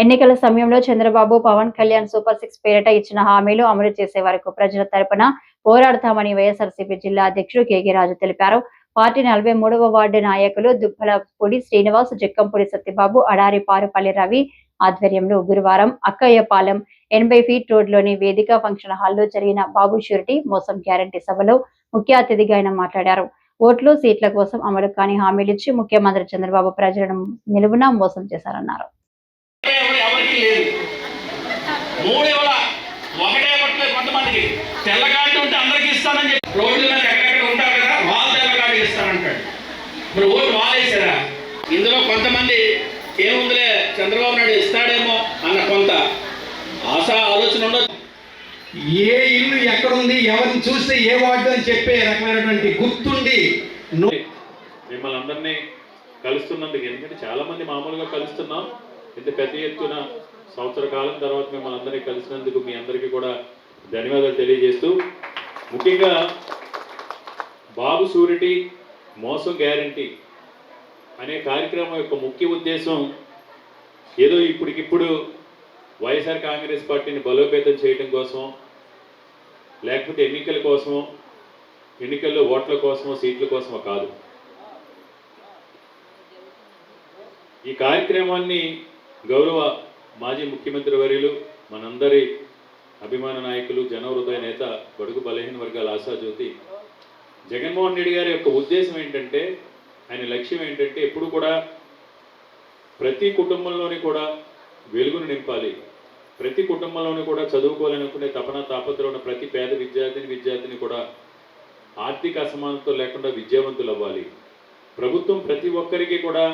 ఎన్నికల సమయంలో చంద్రబాబు, పవన్ కళ్యాణ్ సూపర్ 6 పేరిట ఇచ్చిన హామీలు అమలు చేసే వరకు ప్రజల తరపున పోరాడతామని వైఎస్ఆర్సీపీ జిల్లా అధ్యక్షుడు కేకే రాజు తెలిపారు. పార్టీ 43వ వార్డు నాయకులు దుబ్బలపూడి శ్రీనివాస్, జక్కంపూడి సత్యబాబు, అడారి పారుపల్లి రవి ఆధ్వర్యంలో గురువారం అక్కయ్యపాలెం 80 ఫీట్ రోడ్లోని వేదిక ఫంక్షన్ హాల్లో జరిగిన బాబు ష్యూరిటీ మోసం గ్యారంటీ సభలో ముఖ్య అతిథిగా ఆయన మాట్లాడారు. ఓట్లు, సీట్ల కోసం అమలు కాని హామీలిచ్చి ముఖ్యమంత్రి చంద్రబాబు ప్రజలను నిలువునా మోసం చేశారన్నారు. ఇందులో కొంతమంది ఏముందిలే చంద్రబాబు నాయుడు ఇస్తాడేమో అన్న కొంత ఆలోచన ఉండదు. ఏ ఇల్లు ఎక్కడుంది, ఎవరిని చూస్తే ఏ వార్డు అని చెప్పే రకమైనటువంటి గుర్తుండి మిమ్మల్ని అందరినీ కలుస్తున్నందుకు, ఎందుకంటే చాలా మంది మామూలుగా కలుస్తున్నాం, ఇంత పెద్ద ఎత్తున సంవత్సర కాలం తర్వాత మిమ్మల్ని అందరినీ కలిసినందుకు మీ అందరికీ కూడా ధన్యవాదాలు తెలియజేస్తూ, ముఖ్యంగా బాబు షూరిటీ మోసం గ్యారంటీ అనే కార్యక్రమం యొక్క ముఖ్య ఉద్దేశం ఏదో ఇప్పటికిప్పుడు వైఎస్ఆర్ కాంగ్రెస్ పార్టీని బలోపేతం చేయడం కోసం, లేకపోతే ఎన్నికల కోసమో, ఎన్నికల్లో ఓట్ల కోసమో, సీట్ల కోసమో కాదు. ఈ కార్యక్రమాన్ని గౌరవ మాజీ ముఖ్యమంత్రి వర్యులు, మనందరి అభిమాన నాయకులు, జనహృదయ నేత, బడుగు బలహీన వర్గాల ఆశాజ్యోతి జగన్మోహన్ రెడ్డి గారి యొక్క ఉద్దేశం ఏంటంటే, ఆయన లక్ష్యం ఏంటంటే ఎప్పుడు కూడా ప్రతి కుటుంబంలోని కూడా వెలుగును నింపాలి, ప్రతి కుటుంబంలోని కూడా చదువుకోవాలనుకునే తపన తాపత్రయం ఉన్న ప్రతి పేద విద్యార్థిని కూడా ఆర్థిక అసమానత లేకుండా విద్యావంతులు అవ్వాలి, ప్రభుత్వం ప్రతి ఒక్కరికి కూడా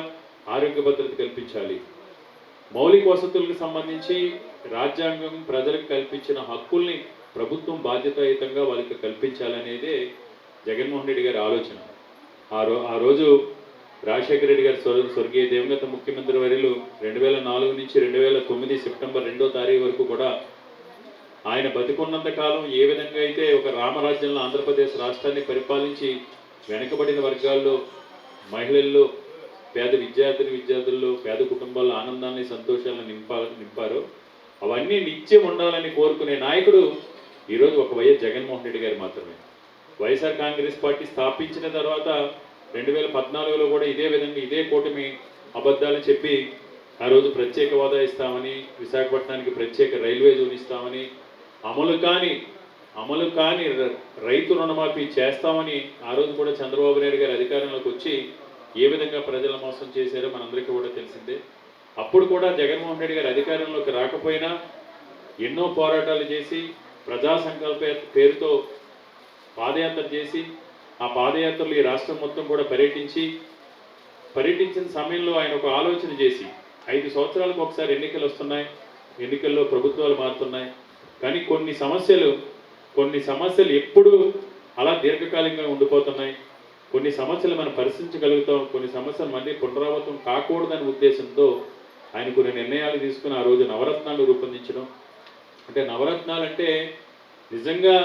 ఆరోగ్య భద్రత కల్పించాలి, మౌలిక వసతులకు సంబంధించి రాజ్యాంగం ప్రజలకు కల్పించిన హక్కుల్ని ప్రభుత్వం బాధ్యతాయుతంగా వాళ్ళకి కల్పించాలనేదే జగన్మోహన్ రెడ్డి గారి ఆలోచన. ఆ రోజు రాజశేఖర రెడ్డి గారు స్వర్గీయ దివంగత ముఖ్యమంత్రి వర్యులు 2004 నుంచి 2009 సెప్టెంబర్ 2వ తారీఖు వరకు కూడా ఆయన బతికున్నంత కాలం ఏ విధంగా అయితే ఒక రామరాజ్యంలో ఆంధ్రప్రదేశ్ రాష్ట్రాన్ని పరిపాలించి వెనుకబడిన వర్గాల్లో, మహిళల్లో, పేద విద్యార్థుల్లో, పేద కుటుంబాల్లో ఆనందాన్ని, సంతోషాలను నింపారో అవన్నీ నిత్యం ఉండాలని కోరుకునే నాయకుడు ఈరోజు ఒక వైఎస్ జగన్మోహన్ రెడ్డి గారు మాత్రమే. వైఎస్ఆర్ కాంగ్రెస్ పార్టీ స్థాపించిన తర్వాత 2014లో కూడా ఇదే విధంగా ఇదే కూటమి అబద్ధాలు చెప్పి ఆ రోజు ప్రత్యేక హోదా ఇస్తామని, విశాఖపట్నానికి ప్రత్యేక రైల్వే జోన్ ఇస్తామని, అమలు కాని రైతు రుణమాఫీ చేస్తామని ఆ రోజు కూడా చంద్రబాబు నాయుడు గారు అధికారంలోకి వచ్చి ఏ విధంగా ప్రజల మోసం చేశారో మనందరికీ కూడా తెలిసిందే. అప్పుడు కూడా జగన్మోహన్ రెడ్డి గారు అధికారంలోకి రాకపోయినా ఎన్నో పోరాటాలు చేసి ప్రజా సంకల్ప పేరుతో పాదయాత్ర చేసి, ఆ పాదయాత్రలు ఈ రాష్ట్రం మొత్తం కూడా పర్యటించిన సమయంలో ఆయన ఒక ఆలోచన చేసి 5 సంవత్సరాలకు ఒకసారి ఎన్నికలు వస్తున్నాయి, ఎన్నికల్లో ప్రభుత్వాలు మారుతున్నాయి, కానీ కొన్ని సమస్యలు ఎప్పుడు అలా దీర్ఘకాలికంగా ఉండిపోతున్నాయి, కొన్ని సమస్యలు మనం పరిశీలించగలుగుతాం, కొన్ని సమస్యలు మళ్ళీ పునరావృతం కాకూడదనే ఉద్దేశంతో ఆయన కొన్ని నిర్ణయాలు తీసుకుని ఆ రోజు నవరత్నాలు రూపొందించడం. అంటే నవరత్నాలు అంటే నిజంగా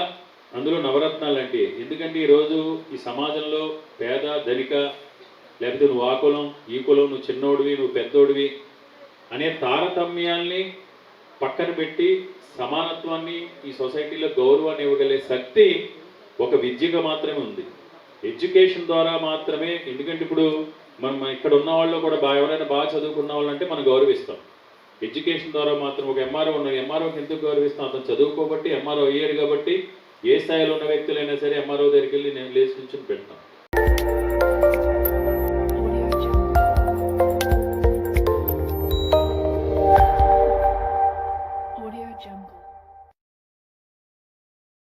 అందులో నవరత్నాలు అంటే, ఎందుకంటే ఈరోజు ఈ సమాజంలో పేద ధనిక, లేకపోతే నువ్వు ఆ కులం ఈ కులం, నువ్వు చిన్నోడివి నువ్వు పెద్దోడివి అనే తారతమ్యాల్ని పక్కన పెట్టి సమానత్వాన్ని, ఈ సొసైటీలో గౌరవాన్ని ఇవ్వగలిగే శక్తి ఒక విద్యగా మాత్రమే ఉంది, ఎడ్యుకేషన్ ద్వారా మాత్రమే. ఎందుకంటే ఇప్పుడు మనం ఇక్కడ ఉన్న వాళ్ళు కూడా ఎవరైనా బాగా చదువుకున్న వాళ్ళు అంటే మనం గౌరవిస్తాం. ఎడ్యుకేషన్ ద్వారా మాత్రం ఒక ఎంఆర్ఓకి ఎందుకు గౌరవిస్తాం? అతను చదువుకోబట్టి, ఎంఆర్ఓ అయ్యాడు కాబట్టి ఏ స్థాయిలో ఉన్న వ్యక్తులైనా సరే ఎంఆర్ఓ దగ్గరికి వెళ్ళి నేను లేచి నుంచి పెడతాం.